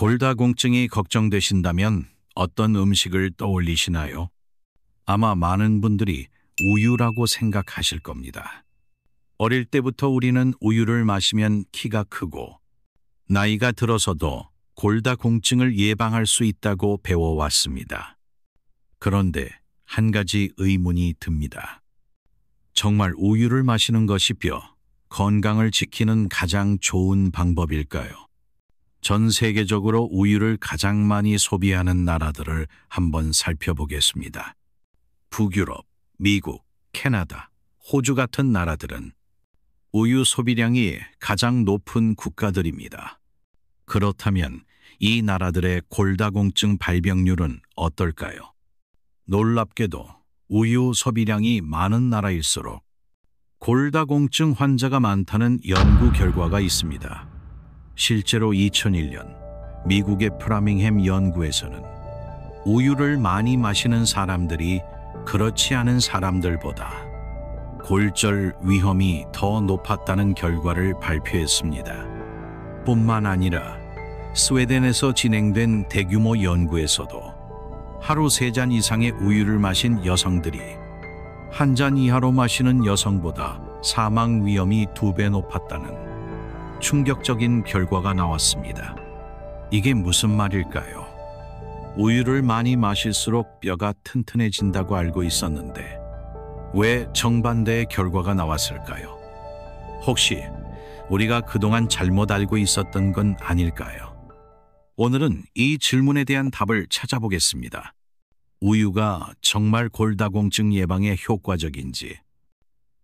골다공증이 걱정되신다면 어떤 음식을 떠올리시나요? 아마 많은 분들이 우유라고 생각하실 겁니다. 어릴 때부터 우리는 우유를 마시면 키가 크고 나이가 들어서도 골다공증을 예방할 수 있다고 배워왔습니다. 그런데 한 가지 의문이 듭니다. 정말 우유를 마시는 것이 뼈 건강을 지키는 가장 좋은 방법일까요? 전 세계적으로 우유를 가장 많이 소비하는 나라들을 한번 살펴보겠습니다. 북유럽, 미국, 캐나다, 호주 같은 나라들은 우유 소비량이 가장 높은 국가들입니다. 그렇다면 이 나라들의 골다공증 발병률은 어떨까요? 놀랍게도 우유 소비량이 많은 나라일수록 골다공증 환자가 많다는 연구 결과가 있습니다. 실제로 2001년 미국의 프라밍햄 연구에서는 우유를 많이 마시는 사람들이 그렇지 않은 사람들보다 골절 위험이 더 높았다는 결과를 발표했습니다. 뿐만 아니라 스웨덴에서 진행된 대규모 연구에서도 하루 3잔 이상의 우유를 마신 여성들이 한 잔 이하로 마시는 여성보다 사망 위험이 2배 높았다는 충격적인 결과가 나왔습니다. 이게 무슨 말일까요? 우유를 많이 마실수록 뼈가 튼튼해진다고 알고 있었는데 왜 정반대의 결과가 나왔을까요? 혹시 우리가 그동안 잘못 알고 있었던 건 아닐까요? 오늘은 이 질문에 대한 답을 찾아보겠습니다. 우유가 정말 골다공증 예방에 효과적인지,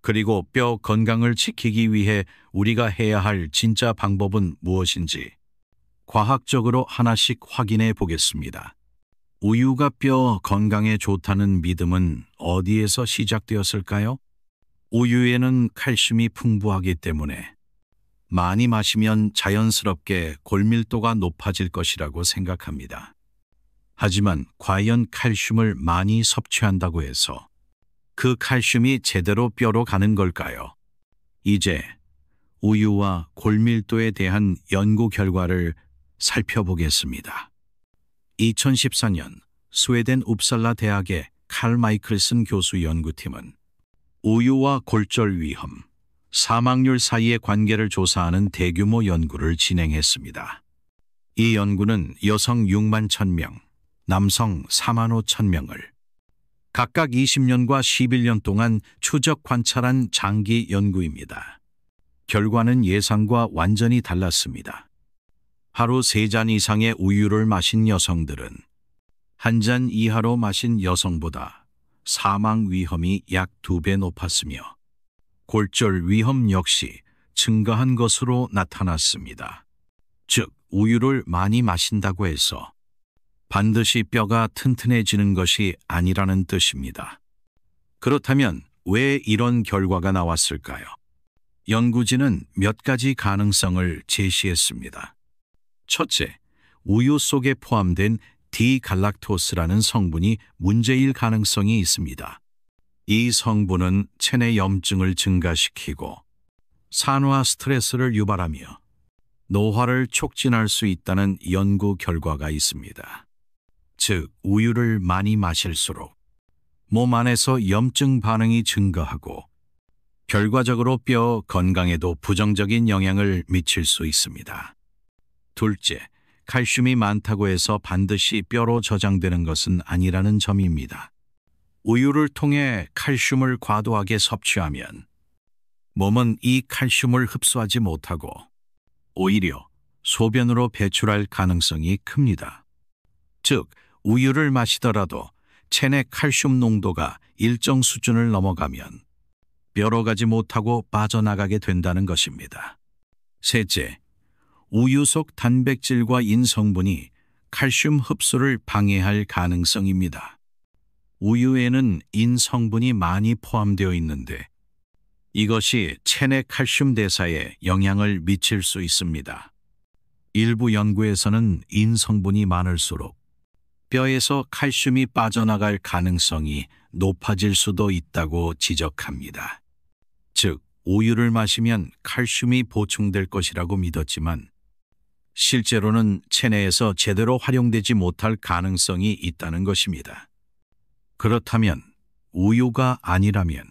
그리고 뼈 건강을 지키기 위해 우리가 해야 할 진짜 방법은 무엇인지 과학적으로 하나씩 확인해 보겠습니다. 우유가 뼈 건강에 좋다는 믿음은 어디에서 시작되었을까요? 우유에는 칼슘이 풍부하기 때문에 많이 마시면 자연스럽게 골밀도가 높아질 것이라고 생각합니다. 하지만 과연 칼슘을 많이 섭취한다고 해서 그 칼슘이 제대로 뼈로 가는 걸까요? 이제 우유와 골밀도에 대한 연구 결과를 살펴보겠습니다. 2014년 스웨덴 웁살라 대학의 칼 마이클슨 교수 연구팀은 우유와 골절 위험, 사망률 사이의 관계를 조사하는 대규모 연구를 진행했습니다. 이 연구는 여성 6만 1,000명, 남성 4만 5천 명을 각각 20년과 11년 동안 추적 관찰한 장기 연구입니다. 결과는 예상과 완전히 달랐습니다. 하루 3잔 이상의 우유를 마신 여성들은 한 잔 이하로 마신 여성보다 사망 위험이 약 2배 높았으며 골절 위험 역시 증가한 것으로 나타났습니다. 즉, 우유를 많이 마신다고 해서 반드시 뼈가 튼튼해지는 것이 아니라는 뜻입니다. 그렇다면 왜 이런 결과가 나왔을까요? 연구진은 몇 가지 가능성을 제시했습니다. 첫째, 우유 속에 포함된 디갈락토스라는 성분이 문제일 가능성이 있습니다. 이 성분은 체내 염증을 증가시키고 산화 스트레스를 유발하며 노화를 촉진할 수 있다는 연구 결과가 있습니다. 즉, 우유를 많이 마실수록 몸 안에서 염증 반응이 증가하고 결과적으로 뼈 건강에도 부정적인 영향을 미칠 수 있습니다. 둘째, 칼슘이 많다고 해서 반드시 뼈로 저장되는 것은 아니라는 점입니다. 우유를 통해 칼슘을 과도하게 섭취하면 몸은 이 칼슘을 흡수하지 못하고 오히려 소변으로 배출할 가능성이 큽니다. 즉, 우유를 마시더라도 체내 칼슘 농도가 일정 수준을 넘어가면 뼈로 가지 못하고 빠져나가게 된다는 것입니다. 셋째, 우유 속 단백질과 인성분이 칼슘 흡수를 방해할 가능성입니다. 우유에는 인성분이 많이 포함되어 있는데 이것이 체내 칼슘 대사에 영향을 미칠 수 있습니다. 일부 연구에서는 인성분이 많을수록 뼈에서 칼슘이 빠져나갈 가능성이 높아질 수도 있다고 지적합니다. 즉, 우유를 마시면 칼슘이 보충될 것이라고 믿었지만 실제로는 체내에서 제대로 활용되지 못할 가능성이 있다는 것입니다. 그렇다면 우유가 아니라면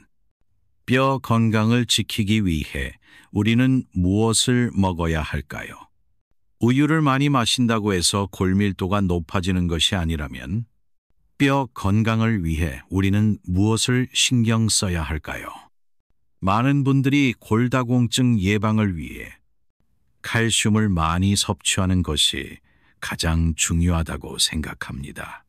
뼈 건강을 지키기 위해 우리는 무엇을 먹어야 할까요? 우유를 많이 마신다고 해서 골밀도가 높아지는 것이 아니라면 뼈 건강을 위해 우리는 무엇을 신경 써야 할까요? 많은 분들이 골다공증 예방을 위해 칼슘을 많이 섭취하는 것이 가장 중요하다고 생각합니다.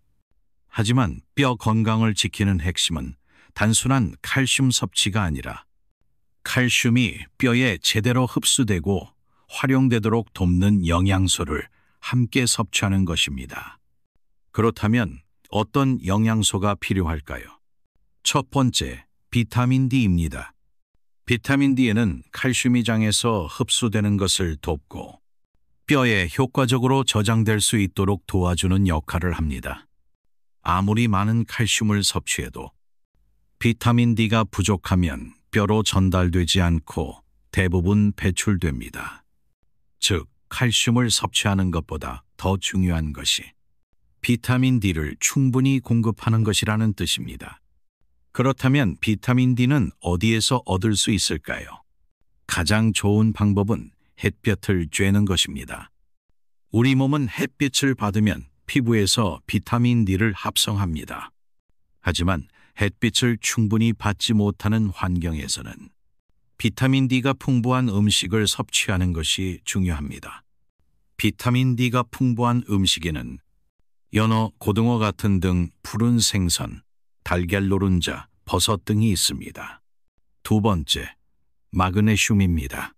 하지만 뼈 건강을 지키는 핵심은 단순한 칼슘 섭취가 아니라 칼슘이 뼈에 제대로 흡수되고 활용되도록 돕는 영양소를 함께 섭취하는 것입니다. 그렇다면 어떤 영양소가 필요할까요? 첫 번째, 비타민 D입니다. 비타민 D에는 칼슘이 장에서 흡수되는 것을 돕고 뼈에 효과적으로 저장될 수 있도록 도와주는 역할을 합니다. 아무리 많은 칼슘을 섭취해도 비타민 D가 부족하면 뼈로 전달되지 않고 대부분 배출됩니다. 즉, 칼슘을 섭취하는 것보다 더 중요한 것이 비타민 D를 충분히 공급하는 것이라는 뜻입니다. 그렇다면 비타민 D는 어디에서 얻을 수 있을까요? 가장 좋은 방법은 햇볕을 쬐는 것입니다. 우리 몸은 햇빛을 받으면 피부에서 비타민 D를 합성합니다. 하지만 햇빛을 충분히 받지 못하는 환경에서는 비타민 D가 풍부한 음식을 섭취하는 것이 중요합니다. 비타민 D가 풍부한 음식에는 연어, 고등어 같은 등 푸른 생선, 달걀 노른자, 버섯 등이 있습니다. 두 번째, 마그네슘입니다.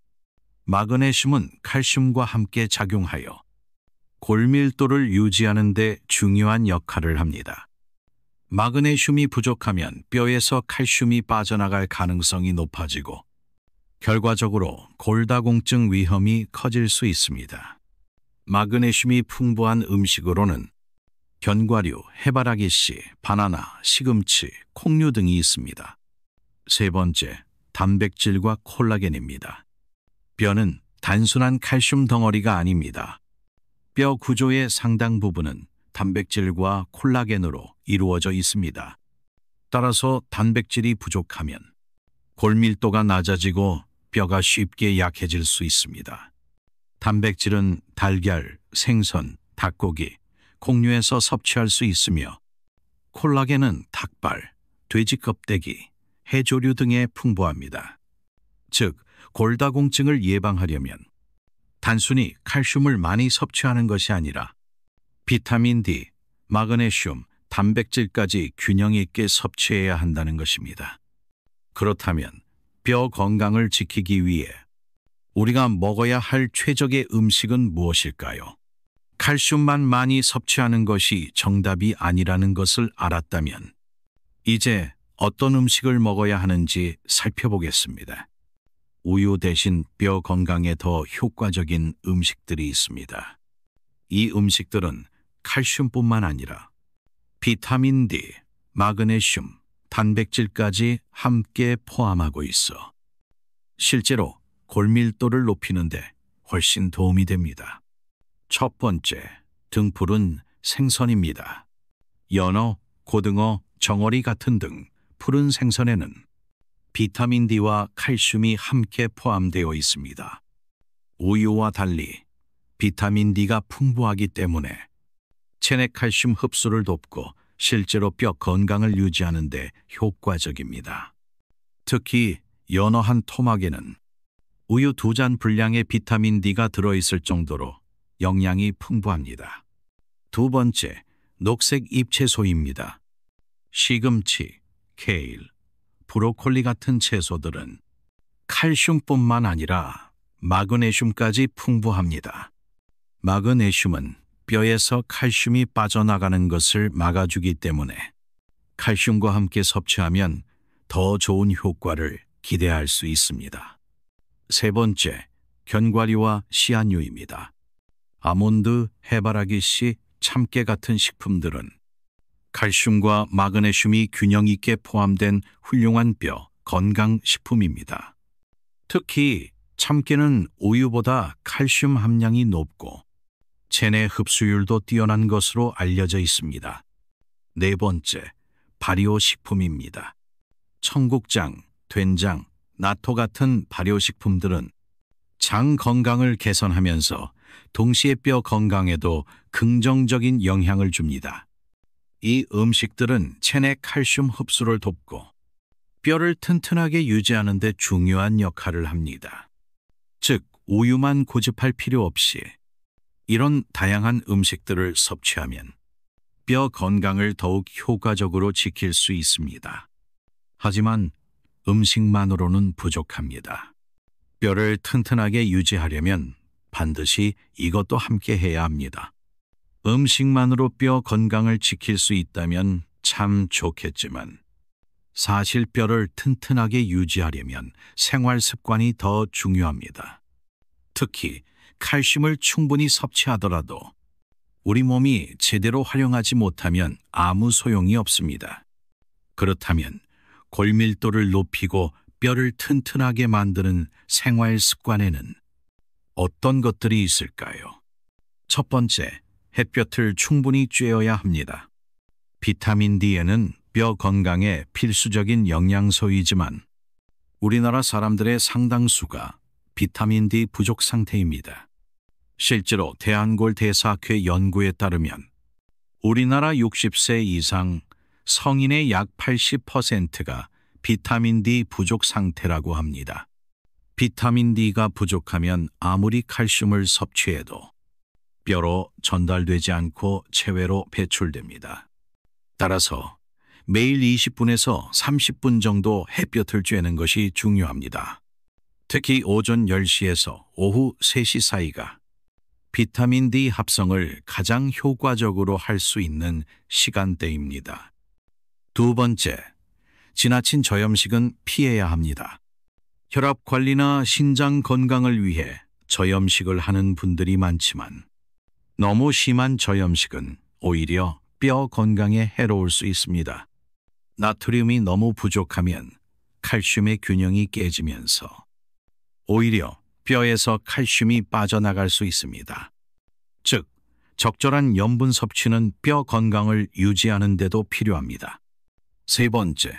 마그네슘은 칼슘과 함께 작용하여 골밀도를 유지하는 데 중요한 역할을 합니다. 마그네슘이 부족하면 뼈에서 칼슘이 빠져나갈 가능성이 높아지고 결과적으로 골다공증 위험이 커질 수 있습니다. 마그네슘이 풍부한 음식으로는 견과류, 해바라기씨, 바나나, 시금치, 콩류 등이 있습니다. 세 번째, 단백질과 콜라겐입니다. 뼈는 단순한 칼슘 덩어리가 아닙니다. 뼈 구조의 상당 부분은 단백질과 콜라겐으로 이루어져 있습니다. 따라서 단백질이 부족하면 골밀도가 낮아지고 뼈가 쉽게 약해질 수 있습니다. 단백질은 달걀, 생선, 닭고기, 콩류에서 섭취할 수 있으며 콜라겐은 닭발, 돼지 껍데기, 해조류 등에 풍부합니다. 즉, 골다공증을 예방하려면 단순히 칼슘을 많이 섭취하는 것이 아니라 비타민 D, 마그네슘, 단백질까지 균형 있게 섭취해야 한다는 것입니다. 그렇다면 뼈 건강을 지키기 위해 우리가 먹어야 할 최적의 음식은 무엇일까요? 칼슘만 많이 섭취하는 것이 정답이 아니라는 것을 알았다면 이제 어떤 음식을 먹어야 하는지 살펴보겠습니다. 우유 대신 뼈 건강에 더 효과적인 음식들이 있습니다. 이 음식들은 칼슘뿐만 아니라 비타민 D, 마그네슘, 단백질까지 함께 포함하고 있어 실제로 골밀도를 높이는데 훨씬 도움이 됩니다. 첫 번째, 등푸른 생선입니다. 연어, 고등어, 정어리 같은 등 푸른 생선에는 비타민 D와 칼슘이 함께 포함되어 있습니다. 우유와 달리 비타민 D가 풍부하기 때문에 체내 칼슘 흡수를 돕고 실제로 뼈 건강을 유지하는 데 효과적입니다. 특히 연어 한 토막에는 우유 2잔 분량의 비타민 D가 들어있을 정도로 영양이 풍부합니다. 두 번째, 녹색 잎채소입니다. 시금치, 케일, 브로콜리 같은 채소들은 칼슘뿐만 아니라 마그네슘까지 풍부합니다. 마그네슘은 뼈에서 칼슘이 빠져나가는 것을 막아주기 때문에 칼슘과 함께 섭취하면 더 좋은 효과를 기대할 수 있습니다. 세 번째, 견과류와 씨앗류입니다. 아몬드, 해바라기씨, 참깨 같은 식품들은 칼슘과 마그네슘이 균형 있게 포함된 훌륭한 뼈 건강식품입니다. 특히 참깨는 우유보다 칼슘 함량이 높고 체내 흡수율도 뛰어난 것으로 알려져 있습니다. 네 번째, 발효식품입니다. 청국장, 된장, 나토 같은 발효식품들은 장 건강을 개선하면서 동시에 뼈 건강에도 긍정적인 영향을 줍니다. 이 음식들은 체내 칼슘 흡수를 돕고 뼈를 튼튼하게 유지하는 데 중요한 역할을 합니다. 즉, 우유만 고집할 필요 없이 이런 다양한 음식들을 섭취하면 뼈 건강을 더욱 효과적으로 지킬 수 있습니다. 하지만 음식만으로는 부족합니다. 뼈를 튼튼하게 유지하려면 반드시 이것도 함께 해야 합니다. 음식만으로 뼈 건강을 지킬 수 있다면 참 좋겠지만 사실 뼈를 튼튼하게 유지하려면 생활 습관이 더 중요합니다. 특히 칼슘을 충분히 섭취하더라도 우리 몸이 제대로 활용하지 못하면 아무 소용이 없습니다. 그렇다면 골밀도를 높이고 뼈를 튼튼하게 만드는 생활 습관에는 어떤 것들이 있을까요? 첫 번째, 햇볕을 충분히 쬐어야 합니다. 비타민 D에는 뼈 건강에 필수적인 영양소이지만 우리나라 사람들의 상당수가 비타민 D 부족 상태입니다. 실제로 대한골대사학회 연구에 따르면 우리나라 60세 이상 성인의 약 80%가 비타민 D 부족 상태라고 합니다. 비타민 D가 부족하면 아무리 칼슘을 섭취해도 뼈로 전달되지 않고 체외로 배출됩니다. 따라서 매일 20분에서 30분 정도 햇볕을 쬐는 것이 중요합니다. 특히 오전 10시에서 오후 3시 사이가 비타민 D 합성을 가장 효과적으로 할 수 있는 시간대입니다. 두 번째, 지나친 저염식은 피해야 합니다. 혈압 관리나 신장 건강을 위해 저염식을 하는 분들이 많지만 너무 심한 저염식은 오히려 뼈 건강에 해로울 수 있습니다. 나트륨이 너무 부족하면 칼슘의 균형이 깨지면서 오히려 뼈에서 칼슘이 빠져나갈 수 있습니다. 즉, 적절한 염분 섭취는 뼈 건강을 유지하는 데도 필요합니다. 세 번째,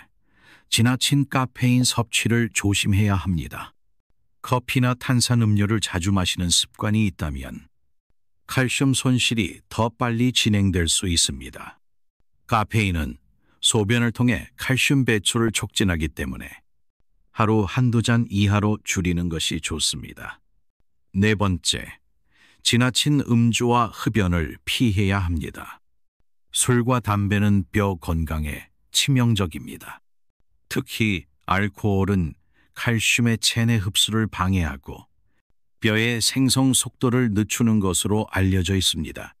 지나친 카페인 섭취를 조심해야 합니다. 커피나 탄산음료를 자주 마시는 습관이 있다면 칼슘 손실이 더 빨리 진행될 수 있습니다. 카페인은 소변을 통해 칼슘 배출을 촉진하기 때문에 하루 한두 잔 이하로 줄이는 것이 좋습니다. 네 번째, 지나친 음주와 흡연을 피해야 합니다. 술과 담배는 뼈 건강에 치명적입니다. 특히 알코올은 칼슘의 체내 흡수를 방해하고 뼈의 생성 속도를 늦추는 것으로 알려져 있습니다.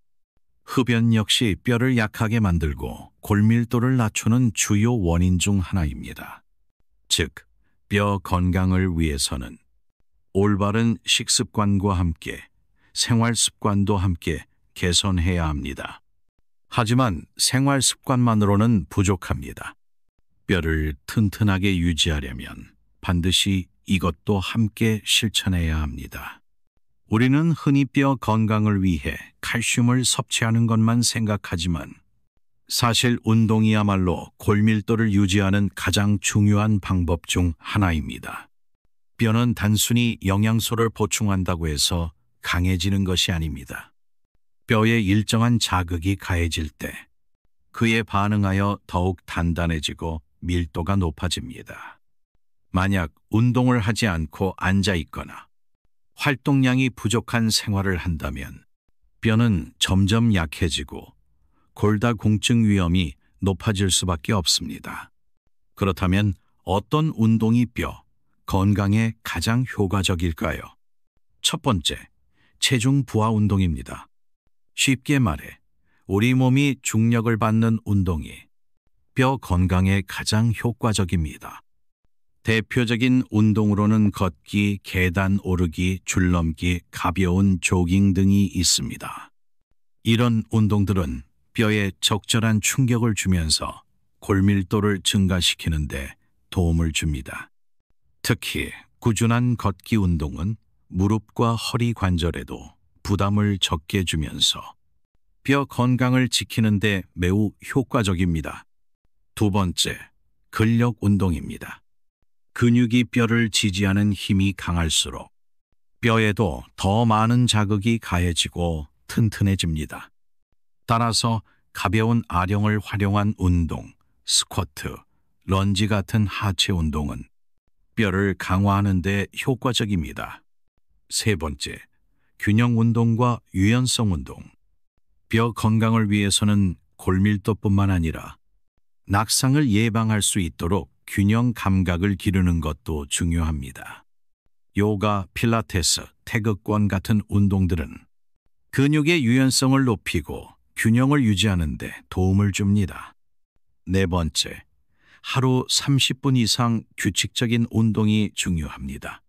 흡연 역시 뼈를 약하게 만들고 골밀도를 낮추는 주요 원인 중 하나입니다. 즉, 뼈 건강을 위해서는 올바른 식습관과 함께 생활 습관도 함께 개선해야 합니다. 하지만 생활 습관만으로는 부족합니다. 뼈를 튼튼하게 유지하려면 반드시 이것도 함께 실천해야 합니다. 우리는 흔히 뼈 건강을 위해 칼슘을 섭취하는 것만 생각하지만 사실 운동이야말로 골밀도를 유지하는 가장 중요한 방법 중 하나입니다. 뼈는 단순히 영양소를 보충한다고 해서 강해지는 것이 아닙니다. 뼈에 일정한 자극이 가해질 때 그에 반응하여 더욱 단단해지고 밀도가 높아집니다. 만약 운동을 하지 않고 앉아 있거나 활동량이 부족한 생활을 한다면 뼈는 점점 약해지고 골다공증 위험이 높아질 수밖에 없습니다. 그렇다면 어떤 운동이 뼈 건강에 가장 효과적일까요? 첫 번째, 체중 부하 운동입니다. 쉽게 말해 우리 몸이 중력을 받는 운동이 뼈 건강에 가장 효과적입니다. 대표적인 운동으로는 걷기, 계단 오르기, 줄넘기, 가벼운 조깅 등이 있습니다. 이런 운동들은 뼈에 적절한 충격을 주면서 골밀도를 증가시키는 데 도움을 줍니다. 특히 꾸준한 걷기 운동은 무릎과 허리 관절에도 부담을 적게 주면서 뼈 건강을 지키는 데 매우 효과적입니다. 두 번째, 근력 운동입니다. 근육이 뼈를 지지하는 힘이 강할수록 뼈에도 더 많은 자극이 가해지고 튼튼해집니다. 따라서 가벼운 아령을 활용한 운동, 스쿼트, 런지 같은 하체 운동은 뼈를 강화하는 데 효과적입니다. 세 번째, 균형 운동과 유연성 운동. 뼈 건강을 위해서는 골밀도뿐만 아니라 낙상을 예방할 수 있도록 균형 감각을 기르는 것도 중요합니다. 요가, 필라테스, 태극권 같은 운동들은 근육의 유연성을 높이고 균형을 유지하는 데 도움을 줍니다. 네 번째, 하루 30분 이상 규칙적인 운동이 중요합니다.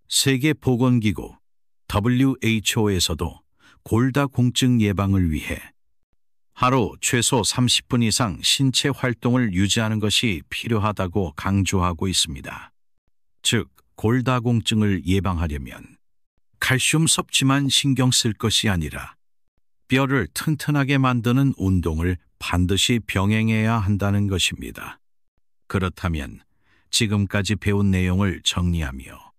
세계보건기구 WHO에서도 골다공증 예방을 위해 하루 최소 30분 이상 신체 활동을 유지하는 것이 필요하다고 강조하고 있습니다. 즉, 골다공증을 예방하려면 칼슘 섭취만 신경 쓸 것이 아니라 뼈를 튼튼하게 만드는 운동을 반드시 병행해야 한다는 것입니다. 그렇다면 지금까지 배운 내용을 정리하며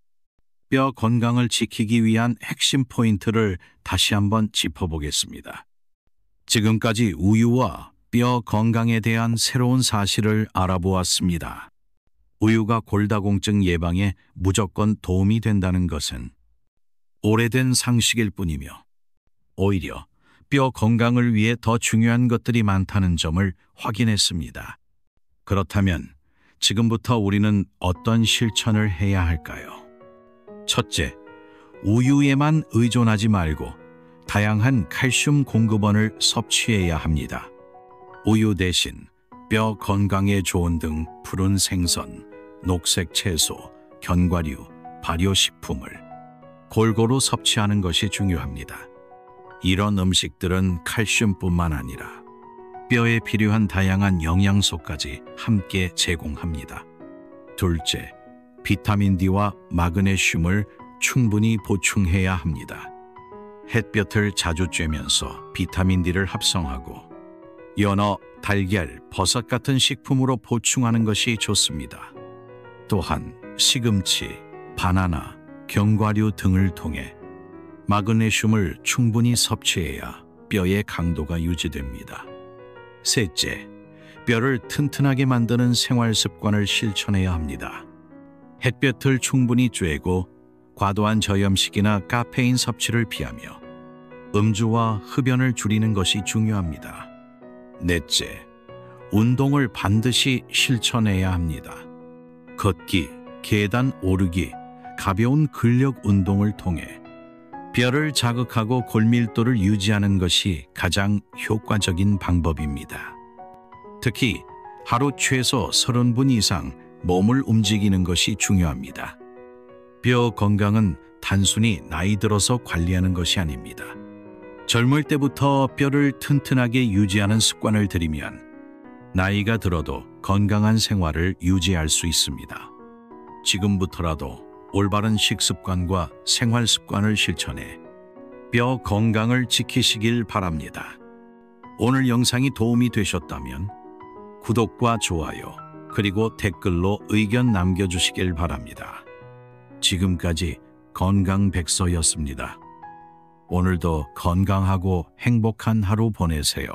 뼈 건강을 지키기 위한 핵심 포인트를 다시 한번 짚어보겠습니다. 지금까지 우유와 뼈 건강에 대한 새로운 사실을 알아보았습니다. 우유가 골다공증 예방에 무조건 도움이 된다는 것은 오래된 상식일 뿐이며 오히려 뼈 건강을 위해 더 중요한 것들이 많다는 점을 확인했습니다. 그렇다면 지금부터 우리는 어떤 실천을 해야 할까요? 첫째, 우유에만 의존하지 말고 다양한 칼슘 공급원을 섭취해야 합니다. 우유 대신 뼈 건강에 좋은 등 푸른 생선, 녹색 채소, 견과류, 발효식품을 골고루 섭취하는 것이 중요합니다. 이런 음식들은 칼슘뿐만 아니라 뼈에 필요한 다양한 영양소까지 함께 제공합니다. 둘째, 비타민 D와 마그네슘을 충분히 보충해야 합니다. 햇볕을 자주 쬐면서 비타민 D를 합성하고 연어, 달걀, 버섯 같은 식품으로 보충하는 것이 좋습니다. 또한 시금치, 바나나, 견과류 등을 통해 마그네슘을 충분히 섭취해야 뼈의 강도가 유지됩니다. 셋째, 뼈를 튼튼하게 만드는 생활 습관을 실천해야 합니다. 햇볕을 충분히 쬐고 과도한 저염식이나 카페인 섭취를 피하며 음주와 흡연을 줄이는 것이 중요합니다. 넷째, 운동을 반드시 실천해야 합니다. 걷기, 계단 오르기, 가벼운 근력 운동을 통해 뼈를 자극하고 골밀도를 유지하는 것이 가장 효과적인 방법입니다. 특히 하루 최소 30분 이상 몸을 움직이는 것이 중요합니다. 뼈 건강은 단순히 나이 들어서 관리하는 것이 아닙니다. 젊을 때부터 뼈를 튼튼하게 유지하는 습관을 들이면 나이가 들어도 건강한 생활을 유지할 수 있습니다. 지금부터라도 올바른 식습관과 생활 습관을 실천해 뼈 건강을 지키시길 바랍니다. 오늘 영상이 도움이 되셨다면 구독과 좋아요, 그리고 댓글로 의견 남겨주시길 바랍니다. 지금까지 건강백서였습니다. 오늘도 건강하고 행복한 하루 보내세요.